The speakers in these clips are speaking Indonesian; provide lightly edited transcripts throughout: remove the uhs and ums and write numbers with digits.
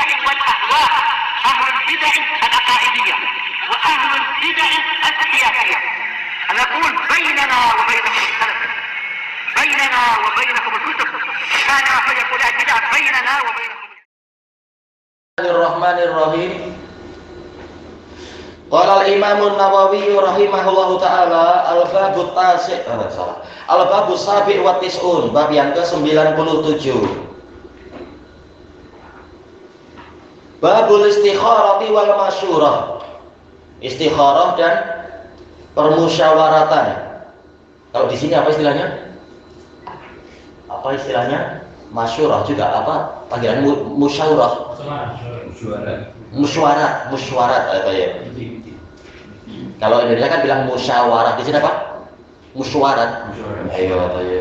البدع والأهواء، أهل البدع العقائدية وأهل البدع السياسية. نقول بيننا وبينكم السلف، بيننا وبينكم الكتب، كان فيقول البدع بيننا وبينكم. Bismillahirrahmanirrahim. Qala al-Imam an-Nawawi rahimahullahu taala al-babut tasi' al-babus sabi' wa tis'un, bab yang ke-97. Babul istikharati wal masyurah. Istikharah dan permusyawaratan. Kalau di sini apa istilahnya? Apa istilahnya? Masyurah juga apa? Panggilan musyawarah. Musyawarat apa ya? Kalau Indonesia kan bilang musyawarah, di sini apa? Musyawarat. Ayo, ayo.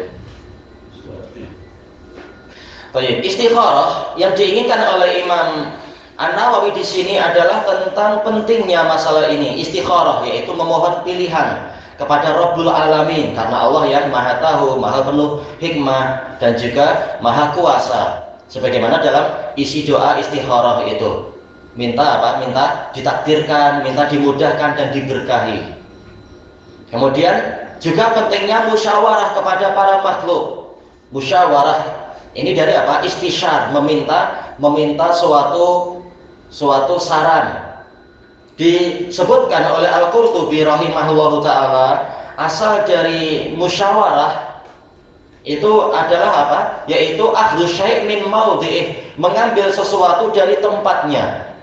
Baik, istikharah yang diinginkan oleh Imam An-Nawawi di sini adalah tentang pentingnya masalah ini, istikharah, yaitu memohon pilihan kepada Rabbul Alamin, karena Allah yang Maha Tahu, Maha penuh hikmah dan juga Maha Kuasa. Sebagaimana dalam isi doa istikharah itu, minta apa? Minta ditakdirkan, minta dimudahkan dan diberkahi. Kemudian juga pentingnya musyawarah kepada para makhluk. Musyawarah ini dari apa? Istisyar, meminta suatu saran. Disebutkan oleh Al-Qurtubi rahimahullahu taala, asal dari musyawarah itu adalah apa? Yaitu akhdhu syai' min maudhi'ih, mengambil sesuatu dari tempatnya.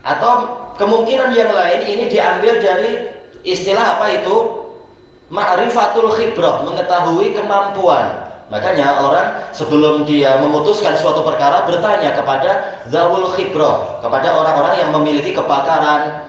Atau kemungkinan yang lain ini diambil dari istilah apa itu? Ma'rifatul khibrah, mengetahui kemampuan. Makanya orang sebelum dia memutuskan suatu perkara bertanya kepada zawul khibrah, kepada orang-orang yang memiliki kepakaran,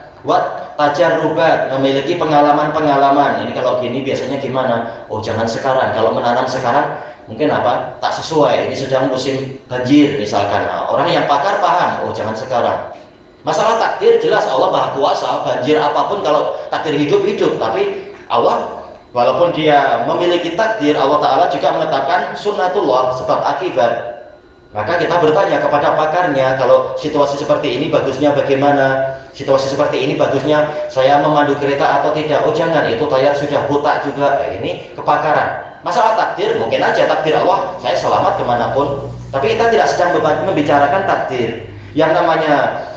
tajarrubat, memiliki pengalaman-pengalaman. Ini kalau gini biasanya gimana? Oh, jangan sekarang. Kalau menanam sekarang mungkin apa? Tak sesuai. Ini sedang musim banjir misalkan. Nah, orang yang pakar paham. Oh, jangan sekarang. Masalah takdir jelas Allah Maha Kuasa. Banjir apapun kalau takdir hidup. Tapi Allah walaupun dia memiliki takdir, Allah Ta'ala juga menetapkan sunnatullah, sebab akibat. Maka kita bertanya kepada pakarnya, kalau situasi seperti ini bagusnya bagaimana? Situasi seperti ini bagusnya saya memandu kereta atau tidak? Oh jangan, itu tayar sudah buta juga. Ini kepakaran. Masalah takdir, mungkin aja takdir Allah saya selamat kemanapun. Tapi kita tidak sedang membicarakan takdir. Yang namanya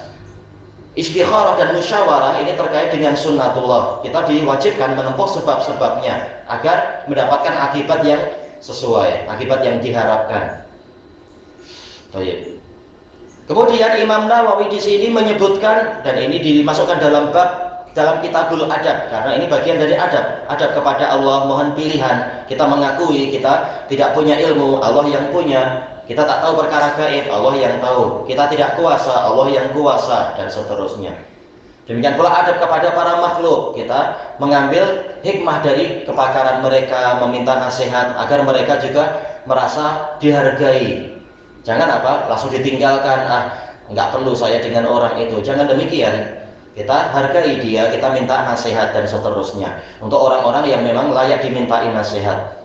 istikharah dan musyawarah ini terkait dengan sunnatullah. Kita diwajibkan menempuh sebab-sebabnya agar mendapatkan akibat yang sesuai, akibat yang diharapkan. Baik. Kemudian Imam Nawawi di sini menyebutkan, dan ini dimasukkan dalam kitabul adab, karena ini bagian dari adab kepada Allah, mohon pilihan. Kita mengakui kita tidak punya ilmu, Allah yang punya. Kita tak tahu perkara gaib, Allah yang tahu. Kita tidak kuasa, Allah yang kuasa, dan seterusnya. Demikian pula adab kepada para makhluk. Kita mengambil hikmah dari kepakaran mereka, meminta nasihat agar mereka juga merasa dihargai. Jangan apa? Langsung ditinggalkan. Enggak perlu saya dengan orang itu. Jangan demikian. Kita hargai dia, kita minta nasihat dan seterusnya. Untuk orang-orang yang memang layak dimintai nasihat.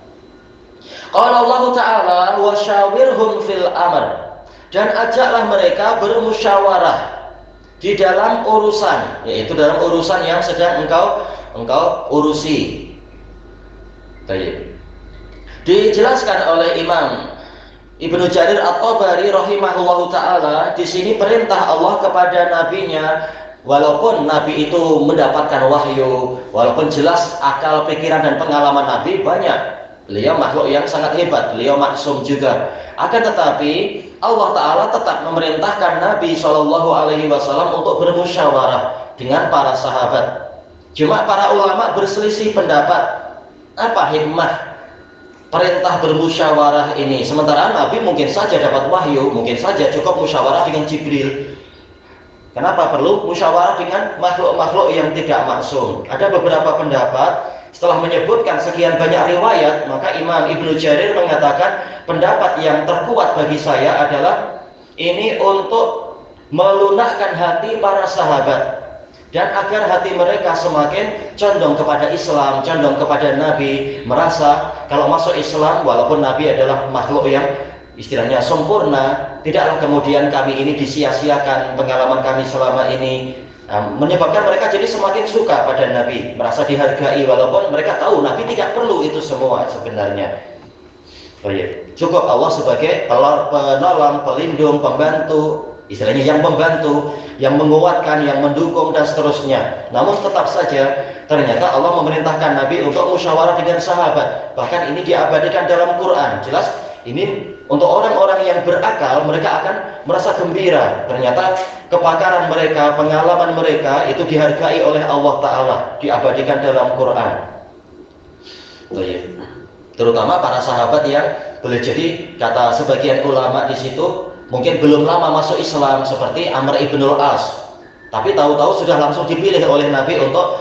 Qala Allah Ta'ala wa syawirhum fil amr, dan ajaklah mereka bermusyawarah di dalam urusan, yaitu dalam urusan yang sedang engkau urusi. Baik. Dijelaskan oleh Imam Ibnu Jarir At-Tabari rahimahullahu taala, di sini perintah Allah kepada nabinya, walaupun nabi itu mendapatkan wahyu, walaupun jelas akal, pikiran dan pengalaman nabi banyak. Beliau makhluk yang sangat hebat, beliau maksum juga. Akan tetapi Allah Ta'ala tetap memerintahkan Nabi SAW untuk bermusyawarah dengan para sahabat. Cuma para ulama berselisih pendapat. Apa hikmah perintah bermusyawarah ini? Sementara Nabi mungkin saja dapat wahyu, mungkin saja cukup musyawarah dengan Jibril. Kenapa perlu musyawarah dengan makhluk-makhluk yang tidak maksum? Ada beberapa pendapat. Setelah menyebutkan sekian banyak riwayat, maka Imam Ibnu Jarir mengatakan pendapat yang terkuat bagi saya adalah ini untuk melunakkan hati para sahabat, dan agar hati mereka semakin condong kepada Islam, condong kepada Nabi, merasa kalau masuk Islam, walaupun Nabi adalah makhluk istilahnya sempurna, tidaklah kemudian kami ini disia-siakan pengalaman kami selama ini. Menyebabkan mereka jadi semakin suka pada Nabi, merasa dihargai walaupun mereka tahu Nabi tidak perlu itu semua sebenarnya. Oh iya, cukup Allah sebagai penolong, pelindung, pembantu, istilahnya yang membantu, yang menguatkan, yang mendukung dan seterusnya. Namun tetap saja ternyata Allah memerintahkan Nabi untuk musyawarah dengan sahabat. Bahkan ini diabadikan dalam Quran. Jelas ini untuk orang-orang yang berakal, mereka akan merasa gembira. Ternyata kepakaran mereka, pengalaman mereka itu dihargai oleh Allah Ta'ala, diabadikan dalam Quran. Oh iya. Terutama para sahabat yang boleh jadi kata sebagian ulama di situ mungkin belum lama masuk Islam, seperti Amr ibnul As, tapi tahu-tahu sudah langsung dipilih oleh Nabi untuk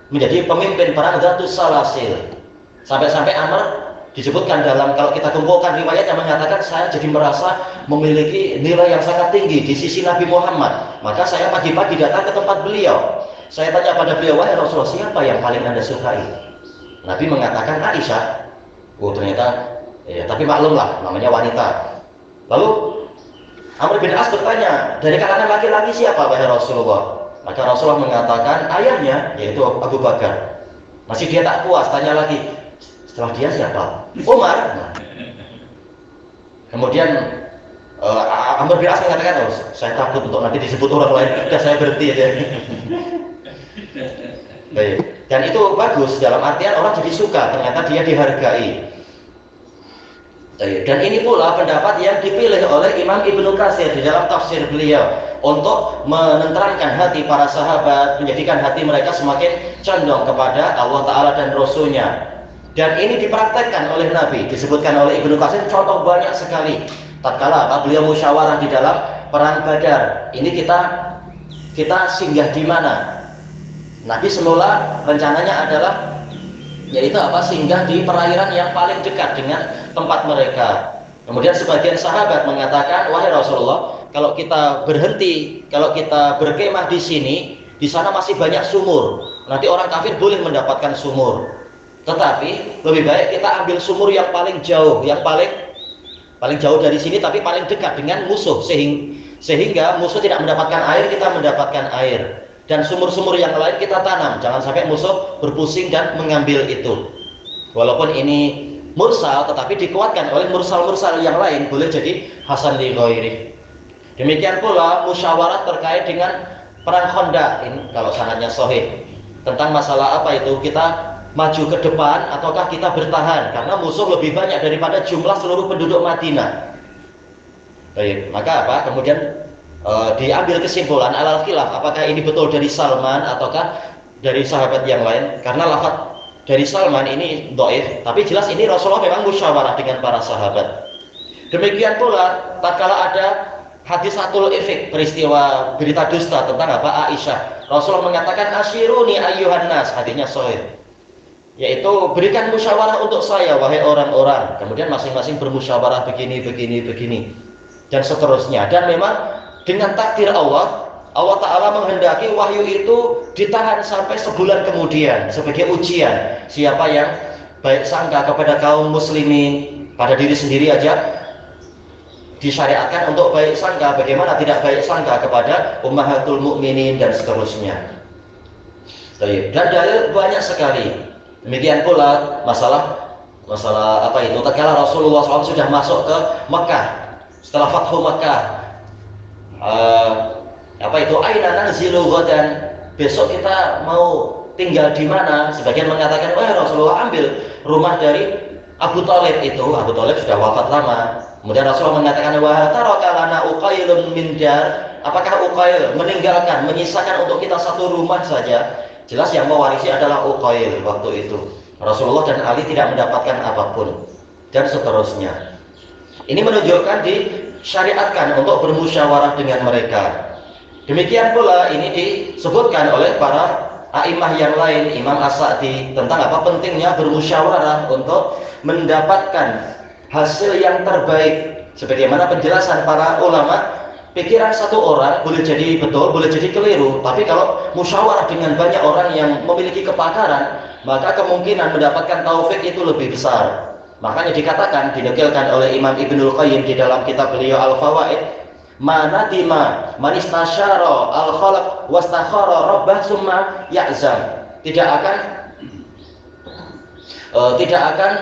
menjadi pemimpin perang Dzatus Salasil. Sampai-sampai Amr disebutkan dalam, kalau kita kumpulkan riwayat yang mengatakan, saya jadi merasa memiliki nilai yang sangat tinggi di sisi Nabi Muhammad. Maka saya pagi-pagi datang ke tempat beliau. Saya tanya pada beliau, wahai Rasulullah, siapa yang paling Anda sukai? Nabi mengatakan Aisyah. Oh ternyata, ya, tapi maklumlah, namanya wanita. Lalu Amr bin As bertanya, dari kalangan laki-laki siapa wahai Rasulullah? Maka Rasulullah mengatakan ayahnya, yaitu Abu Bakar. Masih dia tak puas, tanya lagi, setelah dia siapa? Umar. Nah. Kemudian Amr bin As mengatakan, oh, saya takut untuk nanti disebut orang lain, sudah saya berhenti aja. Baik. Dan itu bagus, dalam artian orang jadi suka, ternyata dia dihargai. Dan ini pula pendapat yang dipilih oleh Imam Ibnu Katsir di dalam tafsir beliau untuk menenteramkan hati para sahabat, menjadikan hati mereka semakin condong kepada Allah Ta'ala dan Rasulnya. Dan ini dipraktekkan oleh Nabi, disebutkan oleh Ibnu Katsir contoh banyak sekali. Tatkala beliau musyawarah di dalam perang Badar, ini kita singgah di mana? Nabi semula rencananya adalah yaitu singgah di perairan yang paling dekat dengan tempat mereka. Kemudian sebagian sahabat mengatakan, wahai Rasulullah, kalau kita berhenti, kalau kita berkemah di sini, di sana masih banyak sumur. Nanti orang kafir boleh mendapatkan sumur. Tetapi lebih baik kita ambil sumur yang paling jauh, yang paling jauh dari sini, tapi paling dekat dengan musuh, sehingga musuh tidak mendapatkan air, kita mendapatkan air. Dan sumur-sumur yang lain kita tanam, jangan sampai musuh berpusing dan mengambil itu. Walaupun ini mursal, tetapi dikuatkan oleh mursal-mursal yang lain, boleh jadi hasan li ghairi. Demikian pula musyawarah terkait dengan perang Khandaq, ini kalau sanadnya sahih, tentang masalah apa itu, kita maju ke depan ataukah kita bertahan, karena musuh lebih banyak daripada jumlah seluruh penduduk Madinah. Baik, maka apa? Kemudian diambil kesimpulan alal khilaf, apakah ini betul dari Salman ataukah dari sahabat yang lain, karena lafaz dari Salman ini dhaif, tapi jelas ini Rasulullah memang musyawarah dengan para sahabat. Demikian pula tatkala ada hadisatul ifk, peristiwa berita dusta tentang Aisyah, Rasulullah mengatakan asyiruni ayyuhan nas, hadisnya sahih, yaitu berikan musyawarah untuk saya wahai orang-orang. Kemudian masing-masing bermusyawarah begini dan seterusnya. Dan memang dengan takdir Allah Ta'ala menghendaki wahyu itu ditahan sampai sebulan kemudian sebagai ujian. Siapa yang baik sangka kepada kaum muslimin, pada diri sendiri aja disyariatkan untuk baik sangka, bagaimana tidak baik sangka kepada ummahatul mukminin dan seterusnya. Dan dalil banyak sekali. Demikian pula masalah apa itu, tatkala Rasulullah SAW sudah masuk ke Mekah setelah Fathu Mekah, aina nanzilu ghadan, besok kita mau tinggal di mana? Sebagian mengatakan, wah Rasulullah ambil rumah dari Abu Thalib itu. Abu Thalib sudah wafat lama. Kemudian Rasulullah mengatakan, wa taraka lana uqailun min dar, apakah Uqail meninggalkan, menyisakan untuk kita satu rumah saja? Jelas yang mewarisi adalah Uqail waktu itu. Rasulullah dan Ali tidak mendapatkan apapun dan seterusnya. Ini menunjukkan disyariatkan untuk bermusyawarah dengan mereka. Demikian pula ini disebutkan oleh para a'imah yang lain, Imam As-Sa'di, tentang pentingnya bermusyawarah untuk mendapatkan hasil yang terbaik. Sebagaimana penjelasan para ulama, pikiran satu orang boleh jadi betul, boleh jadi keliru, tapi kalau musyawarah dengan banyak orang yang memiliki kepakaran, maka kemungkinan mendapatkan taufik itu lebih besar. Makanya dikatakan, dinukilkan oleh Imam Ibnul Qayyim di dalam kitab beliau Al-Fawaid, manadima manistasyara al-khalaq wastakhara rabbah summa ya'zam. Tidak akan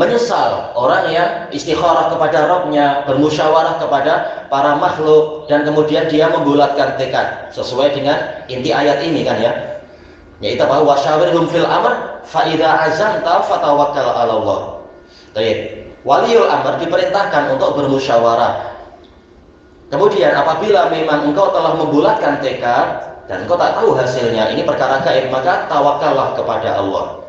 menyesal orang yang istikharah kepada Rabbnya, bermusyawarah kepada para makhluk, dan kemudian dia membulatkan tekad sesuai dengan inti ayat ini kan ya, yaitu bahwa wasyawirhum fil amr fa idza azamta fatawakkal 'ala Allah. Baik, waliul amr diperintahkan untuk bermusyawarah. Kemudian apabila memang engkau telah membulatkan tekad dan engkau tak tahu hasilnya, ini perkara gaib, maka tawakallah kepada Allah.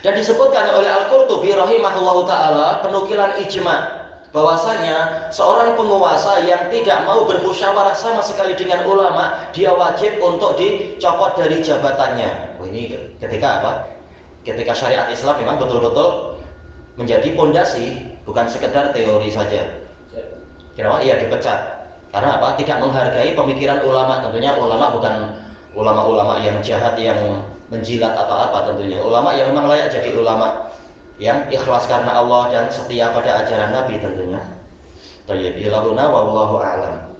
Dan disebutkan oleh Al-Qurtubi rahimahullahu ta'ala, penukilan ijma' bahwasanya seorang penguasa yang tidak mau bermusyawarah sama sekali dengan ulama, dia wajib untuk dicopot dari jabatannya. Ini ketika apa? Ketika syariat Islam memang betul-betul menjadi pondasi, bukan sekedar teori saja. Kenapa? Ia dipecat. Karena apa? Tidak menghargai pemikiran ulama. Tentunya ulama bukan ulama-ulama yang jahat, yang menjilat atau apa, tentunya ulama yang memang layak jadi ulama, yang ikhlas karena Allah dan setia pada ajaran Nabi tentunya. Thayyib, ilahuna wallahu a'lam.